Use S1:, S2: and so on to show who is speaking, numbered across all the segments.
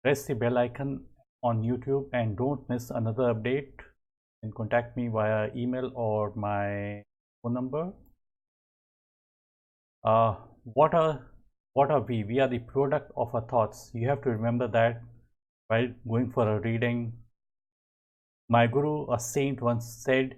S1: press the bell icon on YouTube and don't miss another update. You can contact me via email or my phone number. What are we? We are the product of our thoughts. You have to remember that while going for a reading. My guru, a saint, once said,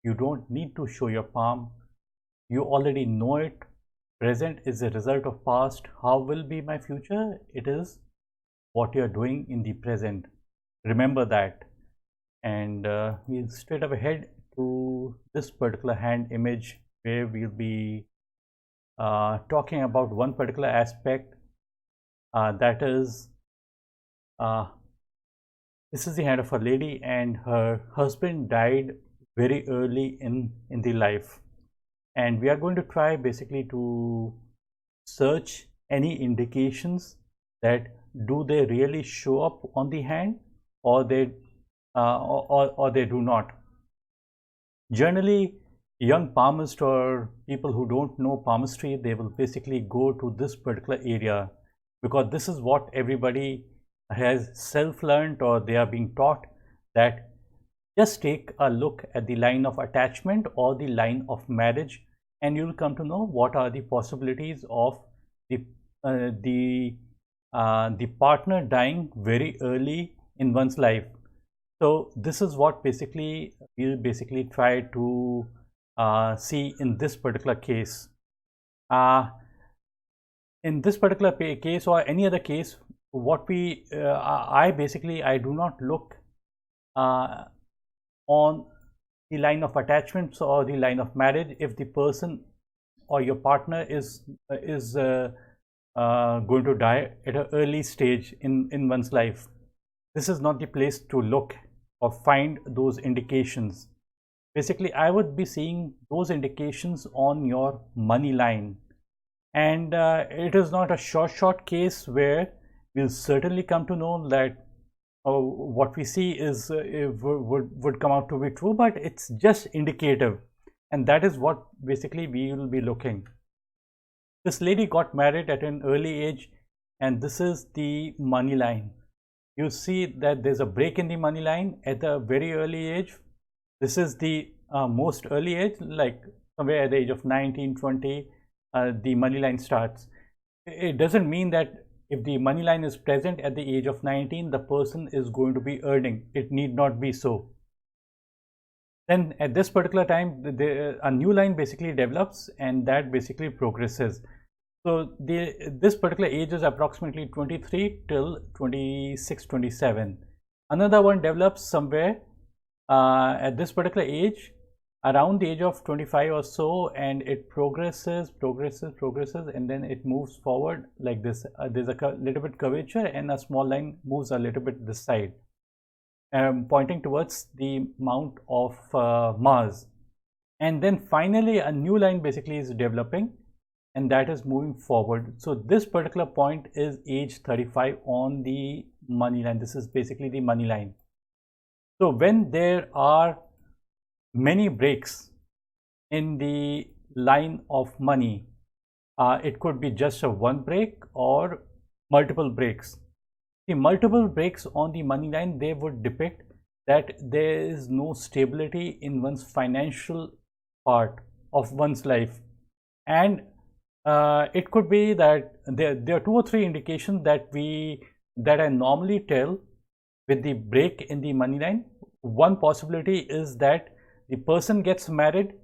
S1: "You don't need to show your palm. You already know it. Present is a result of past. How will be my future? It is what you are doing in the present." Remember that. And we'll straight up ahead to this particular hand image where we'll be talking about one particular aspect, that is this is the hand of a lady, and her husband died very early in the life, and we are going to try basically to search any indications that do they really show up on the hand, or they do not. Generally, young palmists or people who don't know palmistry, they will basically go to this particular area because this is what everybody has self-learned, or they are being taught, that just take a look at the line of attachment or the line of marriage and you will come to know what are the possibilities of the partner dying very early in one's life. So this is what basically we'll try to see in this particular case. In this particular case or any other case, what we I do not look on the line of attachments or the line of marriage if the person or your partner is going to die at an early stage in one's life. This is not the place to look or find those indications. Basically, I would be seeing those indications on your money line, and it is not a short case where we'll certainly come to know that what we see is would come out to be true, but it's just indicative, and that is what basically we will be looking. This lady got married at an early age, and this is the money line. You see that there's a break in the money line at a very early age. This is the most early age, like somewhere at the age of 19, 20, the money line starts. It doesn't mean that if the money line is present at the age of 19, the person is going to be earning. It need not be so. Then at this particular time, a new line basically develops, and that basically progresses. So this particular age is approximately 23 till 26, 27. Another one develops somewhere at this particular age, around the age of 25 or so, and it progresses, and then it moves forward like this. There's a little bit curvature, and a small line moves a little bit this side, pointing towards the mount of Mars. And then finally a new line basically is developing, and that is moving forward. So this particular point is age 35 on the money line. This is basically the money line. So when there are many breaks in the line of money, it could be just a one break or multiple breaks. The multiple breaks on the money line, they would depict that there is no stability in one's financial part of one's life, and it could be that there are 2 or 3 indications that I normally tell with the break in the money line. One possibility is that the person gets married,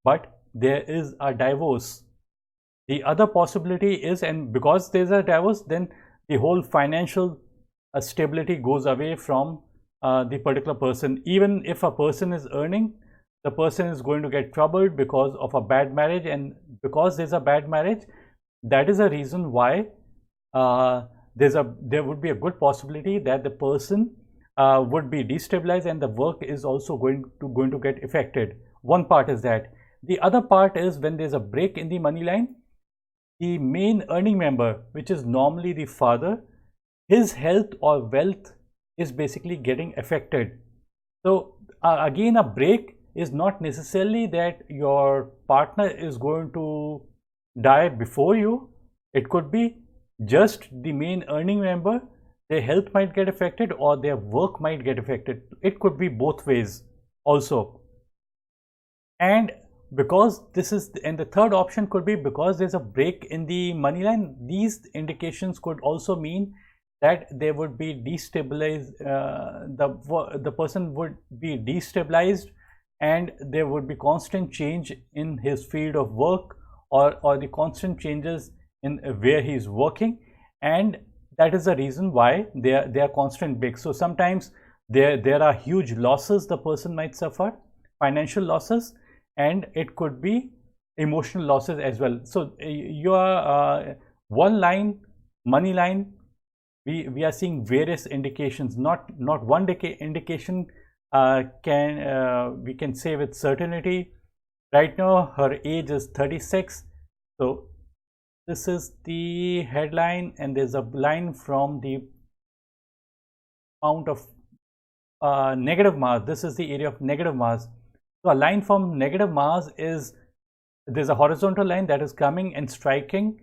S1: but there is a divorce. The other possibility is, and because there's a divorce, then the whole financial stability goes away from the particular person. Even if a person is earning, the person is going to get troubled because of a bad marriage, and because there's a bad marriage, that is a reason why there would be a good possibility that the person would be destabilized, and the work is also going to get affected. One part is that. The other part is when there's a break in the money line, the main earning member, which is normally the father, his health or wealth is basically getting affected. So again, a break is not necessarily that your partner is going to die before you. It could be just the main earning member their health might get affected or their work might get affected. It could be both ways also. And because this is, and the third option could be because there's a break in the money line. These indications could also mean that there would be destabilized, the person would be destabilized, and there would be constant change in his field of work, or the constant changes in where he's working, and that is the reason why there are constant breaks. So sometimes there are huge losses the person might suffer, financial losses, and it could be emotional losses as well. So your one line, money line, we are seeing various indications, not one indication we can say with certainty. Right now her age is 36. So this is the headline, and there's a line from the amount of negative Mars. This is the area of negative Mars. So a line from negative Mars is, there's a horizontal line that is coming and striking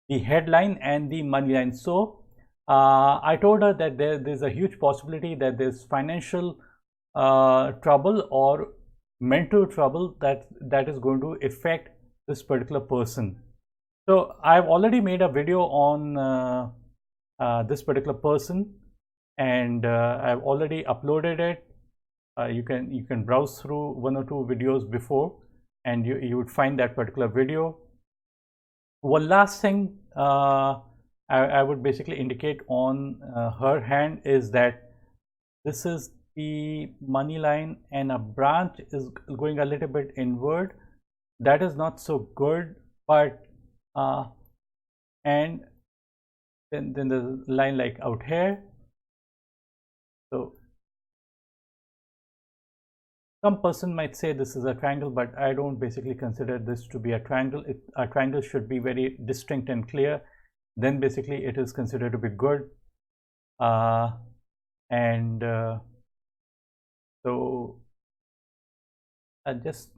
S1: the headline and the money line. So I told her that there's a huge possibility that there's financial trouble or mental trouble that is going to affect this particular person. So I've already made a video on this particular person, and I've already uploaded it. You can browse through one or two videos before, and you would find that particular video. One last thing I would basically indicate on her hand is that this is the money line, and a branch is going a little bit inward. That is not so good, but and then the line like out here. So some person might say this is a triangle, but I don't basically consider this to be a triangle. A triangle should be very distinct and clear. Then basically it is considered to be good. So I'll just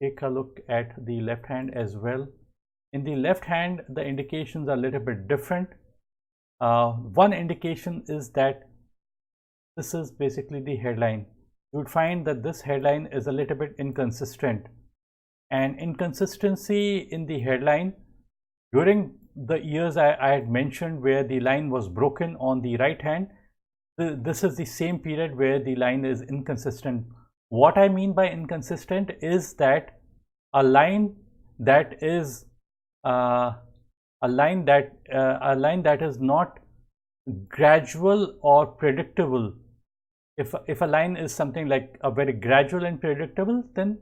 S1: take a look at the left hand as well. In the left hand, the indications are a little bit different. One indication is that this is basically the headline. You would find that this headline is a little bit inconsistent, and inconsistency in the headline during the years I had mentioned where the line was broken on the right hand, this is the same period where the line is inconsistent. What I mean by inconsistent is that a line that is a line that is not gradual or predictable. If a line is something like a very gradual and predictable, then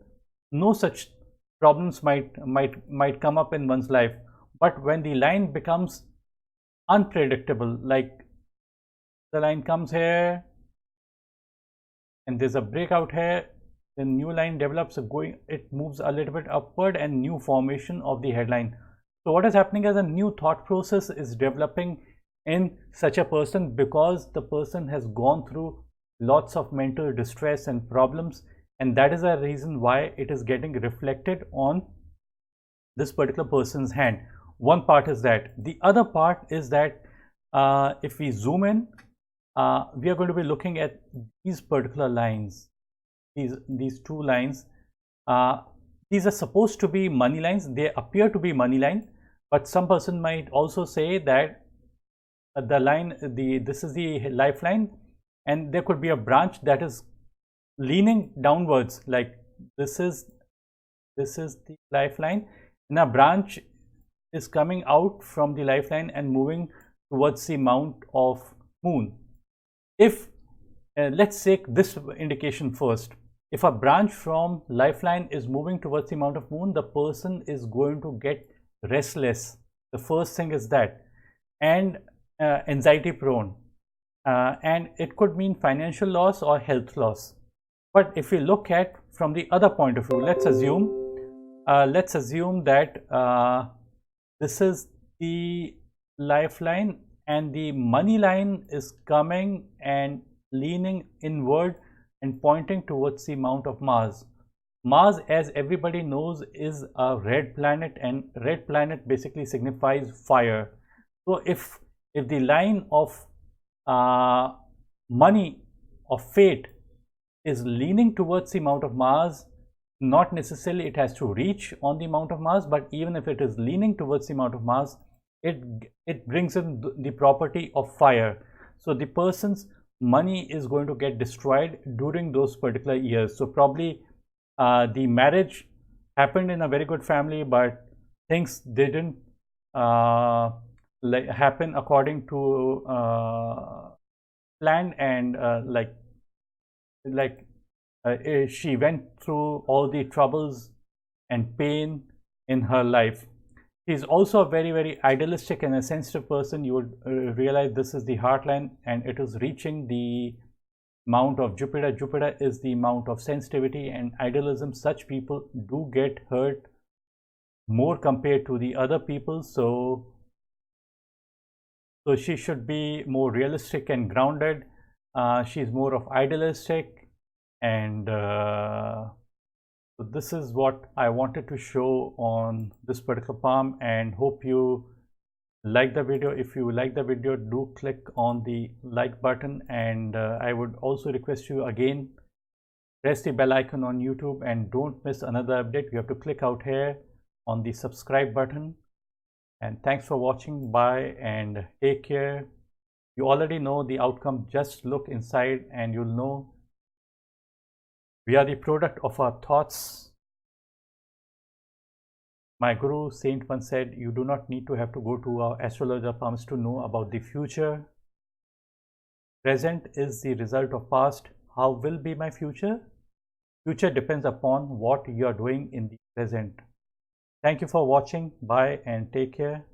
S1: no such problems might come up in one's life. But when the line becomes unpredictable, like the line comes here and there's a breakout here, the new line develops, it moves a little bit upward, and new formation of the headline. So what is happening is a new thought process is developing in such a person, because the person has gone through lots of mental distress and problems, and that is a reason why it is getting reflected on this particular person's hand. One part is that. The other part is that if we zoom in, we are going to be looking at these particular lines, these two lines. These are supposed to be money lines. They appear to be money line, but some person might also say that the line, this is the lifeline, and there could be a branch that is leaning downwards, like this is the lifeline, and a branch is coming out from the lifeline and moving towards the mount of moon. If let's take this indication first. If a branch from lifeline is moving towards the mount of moon, the person is going to get restless. The first thing is that, and anxiety prone, and it could mean financial loss or health loss. But if we look at from the other point of view, let's assume that this is the lifeline and the money line is coming and leaning inward and pointing towards the mount of Mars. Mars, as everybody knows, is a red planet, and red planet basically signifies fire. So if the line of money or fate is leaning towards the Mount of Mars, not necessarily it has to reach on the Mount of Mars, but even if it is leaning towards the Mount of Mars, it brings in the property of fire. So the person's money is going to get destroyed during those particular years. So probably the marriage happened in a very good family, but things didn't like happen according to plan, and she went through all the troubles and pain in her life. She's also a very, very idealistic and a sensitive person. You would realize this is the heartland and it is reaching the mount of Jupiter. Jupiter is the mount of sensitivity and idealism. Such people do get hurt more compared to the other people. So she should be more realistic and grounded. She's more of idealistic, and so this is what I wanted to show on this particular palm, and hope you like the video. If you like the video, do click on the like button, and I would also request you again, press the bell icon on YouTube and don't miss another update. You have to click out here on the subscribe button. And thanks for watching. Bye and take care. You already know the outcome. Just look inside and you'll know. We are the product of our thoughts. My guru saint once said, you do not need to have to go to our astrologer palms to know about the future. Present is the result of past. How will be my future? Future depends upon what you are doing in the present. Thank you for watching. Bye and take care.